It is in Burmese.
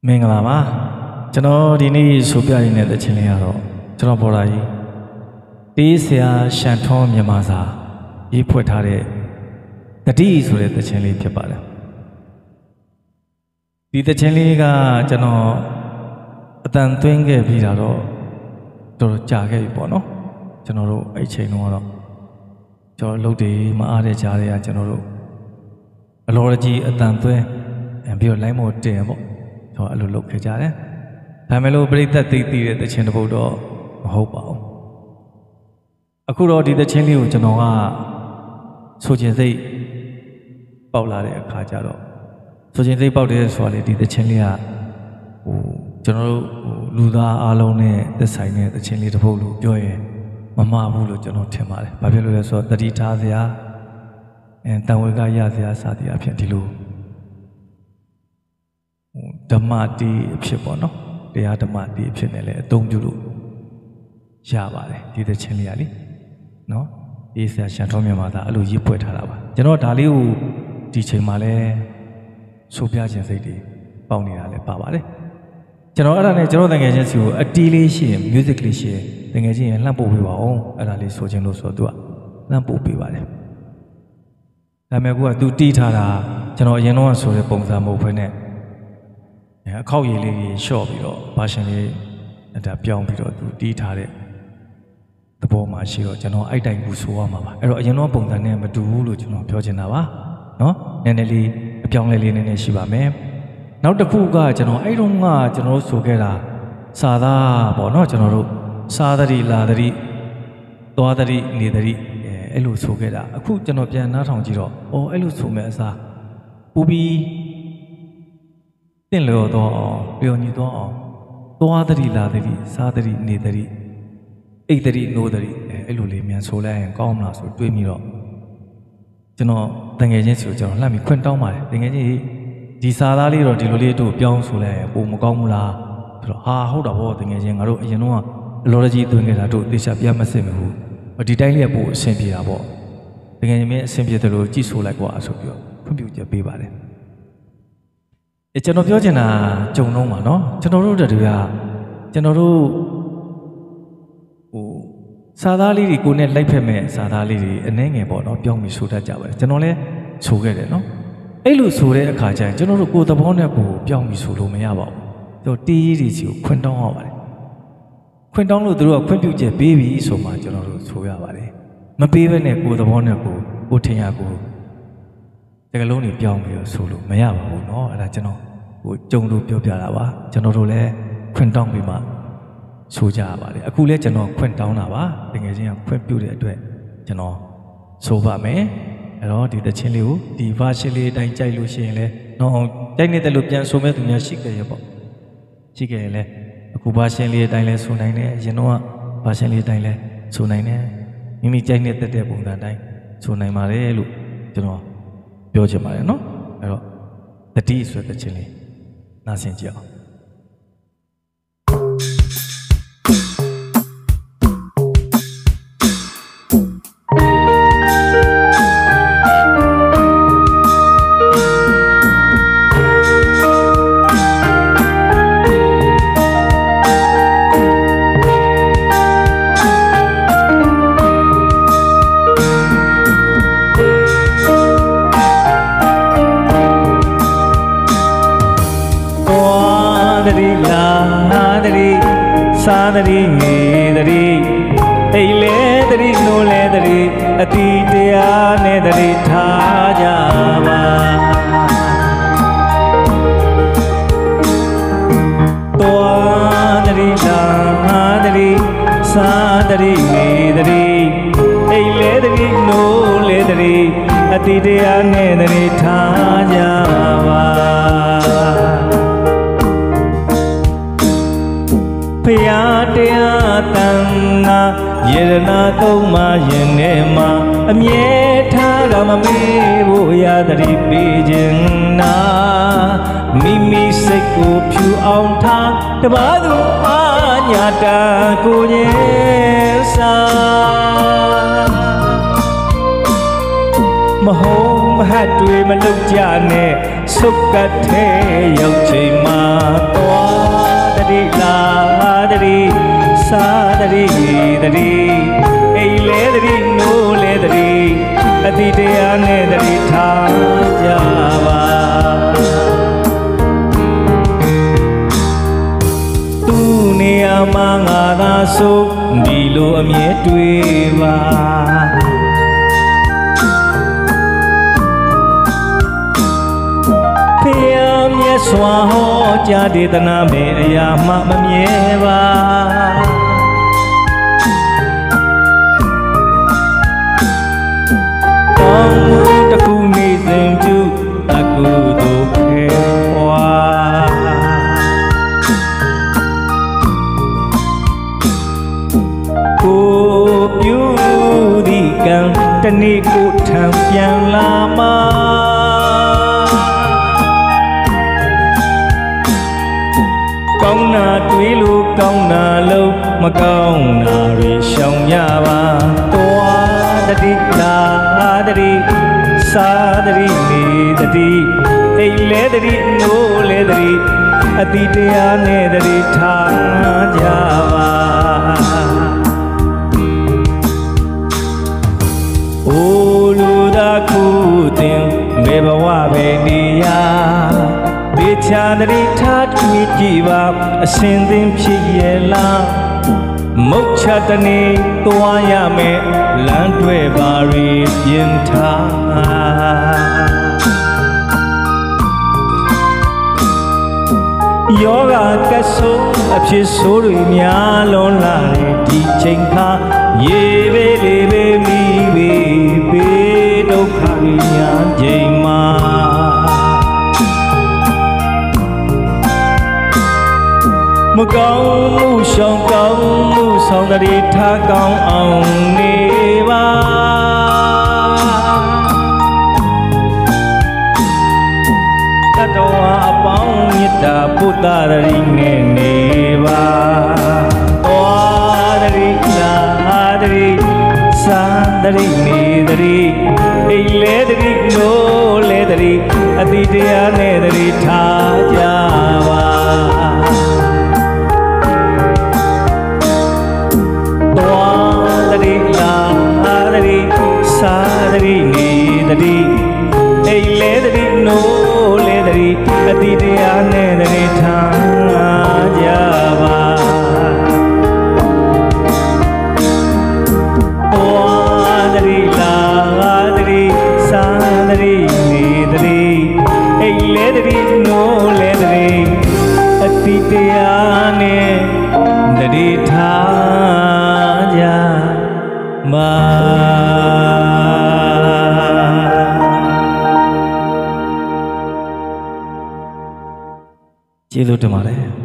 မင်္ဂလာပါကျွန်တော်ဒီနေ့ဆိုပြရင်းတဲ့ချင်းလေးကတော့ကျွန်တော်ပေါ်လာကြီးတေးဆရာရှန်ထောမြန်မာစာရေးဖွက်ထားတဲ့တတိဆိုတဲ့ချင်းလေးဖြစ်ပါတယ်ဒီချင်းလေးကကျွန်တော်အတန်သွင်းခဲ့ပြီးတော့တော်တော်ကြာခဲ့ပြီပေါ့နော်ကျွန်တော်တို့အဲ့ချိန်တုန်းကတော့ကျွန်တော်လုပ်တယ်မအားတဲ့ကြားတွေကကျွန်တော်တို့အလော်ကြီးအတန်သွင်းပြီးတော့ line မော်တင်ပေါ့တော့အဲ့လိုလုပ်ခဲ့ကြတယ်ဒါမဲ့လို့ပြိတ္တသိတဲ့တခြင်းတစ်ပုဒ်တော့မဟုတ်ပါဘူးအခုတော့ဒီတခြင်းလေးကိုကျွန်တော်ကဆိုခြင်းစိတ်ပေါက်လာတဲ့အခါကျတော့ဆိုခြင်းစိတ်ပေါက်တဲ့ဆိုတာလေဒီတခြင်းလေးကကျွန်တော်တို့လူသားအားလုံးနဲ့သက်ဆိုင်တဲ့တခြင်းလေးတစ်ပုဒ်လို့ပြောရင်မမှားဘူးလို့ကျွန်တော်ထင်ပါတယ်ဘာဖြစ်လို့လဲဆိုတော့တတိထားစရာတန်ဝေကရစရာစသည်အဖြစ်ဒီလိုဓမ္မတီးအဖြစ်ပေါ့နော်တရားဓမ္မတီးအဖြစ်နဲ့လည်းအသုံးပြုလို့ရပါတယ်ဒီသချင်းလေးကလေနော်ဒီဆရာရှန်ထောမြန်မာသားအဲ့လိုရေးဖွဲ့ထားတာပါကျွန်တော်ဒါလေးကိုဒီချိန်မှာလည်းဆိုပြခြင်းစိတ်တွေပေါက်နေတာလည်းပါပါတယ်ကျွန်တော်အဲ့ဒါနဲ့ကျွန်တော်တကယ်ချင်းစီကိုအတီးလေးရှိရင် music လေးရှိရင်တကယ်ချင်းလှမ်းပို့ပေးပါအောင်အဲ့ဒါလေးဆိုခြင်းလို့ဆိုတော့သူကလှမ်းပို့ပေးပါတယ်ဒါပေမဲ့သူတီးထားတာကျွန်တော်အရင်တော့ဆိုတဲ့ပုံစံမဟုတ်ဘဲနဲ့အခောက်ရည်လေးကြီးလျှော့ပြီးတော့ဘာရှင်လေးဒါပြောင်းပြီးတော့သူတီးထားတဲ့သဘောမှရှိတော့ကျွန်တော်အဲ့တိုင်ကူဆိုရမှာပါအဲ့တော့အရင်တော့ပုံစံနဲ့မတူဘူးလို့ကျွန်တော်ပြောချင်တာပါနော်နည်းနည်းလေးအပြောင်းလဲလေးနည်းနည်းရှိပါမယ်နောက်တစ်ခုကကျွန်တော်အဲ့တုန်းကကျွန်တော်တို့ဆိုခဲ့တာစာသားပေါ့နော်ကျွန်တော်တို့စာသတိလာသတိသွားသတိနေသတိအဲ့လိုဆိုခဲ့တာအခုကျွန်တော်ပြန်နားထောင်ကြည့်တော့အဲ့လိုဆိုမဲ့အစားပူပြီးတင့်လျော်တော့လျော်ညီတော့သွားသတိလာသတိစားသတိနေသတိအိတ်သတိနိုးသတိအဲ့လိုလေးမြန်ဆိုလိုက်ရင်ကောင်းမလားဆိုတွေးပြီးတော့ကျွန်တော်တငယ်ချင်းစီကိုကျွန်တော်လှမ်းပြီးခွင့်တောင်းပါတယ်တငယ်ချင်းဒီစာသားလေးတော့ဒီလိုလေးတို့ပြောင်းဆိုလိုက်ရင်ပုံမကောင်းဘူးလားဆိုတော့ဟုတ်တာဗောတငယ်ချင်းငါတို့အရင်တော့အလော်ကြီးသွင်းခဲ့တာတို့သေချာပြမစစ်မဘူးဒီတိုင်းလေးကပို့အဆင်ပြေတာဗောတငယ်ချင်းမင်းအဆင်ပြေတယ်လို့ကြည့်ဆိုလိုက်ကွာဆိုပြီးတော့ဖွင့်ပြချက်ပေးပါတယ်ကျွန်တော်ပြောချင်တာကြုံတော့မှာနော်ကျွန်တော်တို့တွေကကျွန်တော်တို့စာသားလေးတွေကိုနဲ့လိုက်ဖက်မဲ့စာသားလေးတွေအနှဲငယ်ပေါ့နော်ပြောင်းပြီးဆိုတတ်ကြပါတယ်ကျွန်တော်လည်းဆိုခဲ့တယ်နော်အဲ့လိုဆိုတဲ့အခါကျရင်ကျွန်တော်တို့ကိုယ်သဘောနဲ့ကိုယ်ပြောင်းပြီးဆိုလို့မရပါဘူးတို့တီးရီစီကိုခွင့်တောင်းရပါတယ်ခွင့်တောင်းလို့သူတို့ကခွင့်ပြုချက်ပေးပြီဆိုမှကျွန်တော်တို့ဆိုရပါတယ်မပေးဘဲနဲ့ကိုယ်သဘောနဲ့ကိုထင်ရကိုတကယ်လုံးတွေပြောင်းပြီးတော့ဆိုလို့မရပါဘူးเนาะအဲ့ဒါကျွန်တော်ကြုံလို့ပြောပြတာပါကျွန်တော်တို့လည်းခွင့်တောင်းပြီးမှဆိုကြရပါတယ်အခုလည်းကျွန်တော်ခွင့်တောင်းတာပါတကယ်ချင်းကခွင့်ပြုတဲ့အတွက်ကျွန်တော်ဆိုပါမယ်အဲ့တော့ဒီသချင်းလေးကိုဒီ version လေးအတိုင်းကြိုက်လို့ရှိရင်လည်းတော့ကြိုက်နေတဲ့လို့ပြန်ဆိုမဲ့သူများရှိကြရဲ့ပေါ့ရှိကြရဲ့လေအခု version လေးအတိုင်းလဲဆိုနိုင်တယ်အရင်တော့ version လေးအတိုင်းလဲဆိုနိုင်တယ်မိမိကြိုက်နေတဲ့ပုံစံအတိုင်းဆိုနိုင်ပါတယ်လို့ကျွန်တော်ပြောချင်ပါတယ်เนาะအဲ့တော့တတိဆိုတဲ့ချင်းလေးနားဆင်ကြအောင်သာသတိနေသတိအိတ်လဲသတိနိုးလဲသတိအတိတရားနဲ့သတိထားကြပါသွားသတိလာသတိသာသတိနေသတိအိတ်လဲသတိနိုးလဲသတိအတိတရားနဲ့သတိထားကြပါဖရာတရားတန်ငါယေရနာသုံးပါးရင်ထဲမှာအမြဲထားကမမေ့ဖို့ရသတိပေးခြင်းနာမိမိစိတ်ကိုဖြူအောင်ထားတပါးသူအာညာတာကိုခြင်းစာမဟုတ်မဟတ်တွေမလုပ်ကြနဲ့ ဆုပ်ကတ်ထဲရောက်ချိန်မှာသွားတတိလာတတိစားတတိတတိအိမ်လဲတတိနိုးလဲတတိအတိတရားနဲ့တတိထားကြပါသူနေရာမှာငါသာဆိုဒီလိုအမြဲတွေ့ပါမြတ်စွာဟောကြားဒေသနာမဲ့အရာမှမမြဲပါကောင်းမှုတစ်ခုနေစဉ်ပြုအကုသိုလ်ခဲဝါကိုပြုသည့်ကံတနေ့ကိုထံပြန်လာမှာကောင်းတာတွေးလို့ကောင်းတာလို့မကောင်းတာတွေရှောင်ရပါသွားတတိလာတတိစားတတိနေတတိအိမ်လဲတတိနိုးလဲတတိအတိတရားနဲ့တတိထားကြပါအိုလူသာခုတင်မေဘဝပဲနေရာဒေချာတတိထားတွေးကြည့်ပါအစဉ်သင်ဖြစ်ရဲ့လားမုတ်ချတနေသွားရမယ်လမ်းတွေပါရီပြင်ထားယောဂကဆိုးအဖြစ်ဆိုးတွေများလွန်လာတဲ့ဒီချိန်ခါရေပဲလေပဲမိပဲဘေးဒုက္ခတွေညာချိန်မှာမကောင်းမှုရှောင်ကောင်းမှုဆောင်တည်းထားကောင်းအောင်နေပါတတဝါအပေါင်းမေတ္တာပုတ္တရိနဲ့နေပါသွားတရိလာတရိသာတရိနေတရိအိမ်လဲတရိနိုးလဲတရိအတိတရားနဲ့တရိထားကြပါသာတတိနေတတိအိမ်လဲတတိနိုးလဲတတိအတိတရားနဲ့တတိထားကြပါသွားတတိလာတတိသာတတိနေတတိအိမ်လဲတတိနိုးလဲတတိအတိတရားနဲ့တတိထားကြပါကျေးဇူးတင်ပါတယ်